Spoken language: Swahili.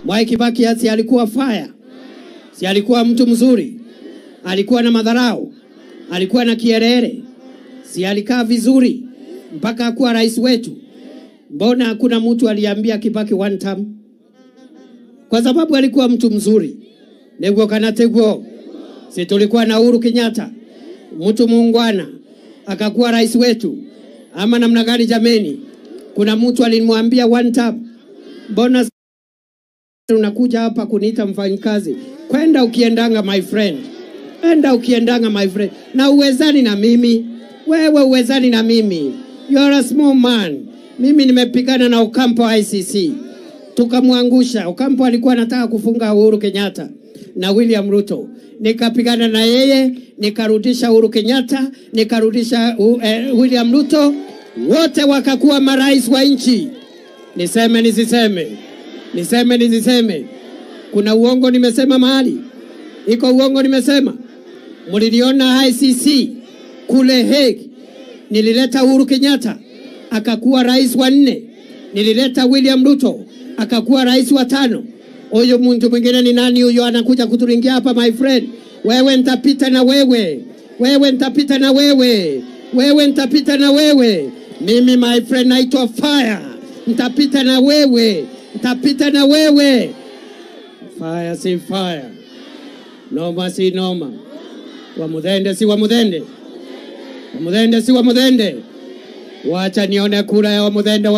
Mwai Kibaki si alikuwa fire? Si alikuwa mtu mzuri? Alikuwa na madharau? Alikuwa na kierere? Si alikaa vizuri mpaka akuwa rais wetu? Mbona hakuna mtu aliambia Kibaki one term? Kwa sababu alikuwa mtu mzuri. Negwo kanategwo. Si tulikuwa na Uhuru Kenyatta, mtu muungwana, akakuwa rais wetu. Ama namna gani jameni? Kuna mtu alimwambia one term? Mbona unakuja hapa kuniita mfanyikazi? Kwenda ukiendanga my friend. Enda ukiendanga my friend. Na uwezani na mimi. Wewe uwezani na mimi. You are a small man. Mimi nimepigana na Ocampo ICC. Tukamwangusha. Ocampo alikuwa anataka kufunga Uhuru Kenyatta na William Ruto. Nikapigana na yeye, nikarudisha Uhuru Kenyatta, nikarudisha William Ruto. Wote wakakuwa marais wa nchi. Niseme nisiseme? Niseme nisiseme? Kuna uongo nimesema mahali? Iko uongo nimesema? Mliliona ICC kule Hague. Nilileta Uhuru Kenyatta akakuwa rais wa 4. Nilileta William Ruto akakuwa rais wa 5. Huyo mtu mwingine ni nani huyo anakuja kuturingia hapa my friend? Wewe nitapita na wewe. Wewe nitapita na wewe. Wewe nitapita na wewe. Mimi my friend naitwa fire. Nitapita na wewe. Nitapita na wewe. Fire si fire. Noma si noma. Wamudhende si wamudhende. Wamudhende si wamudhende. Wacha nione kura ya wamudhende.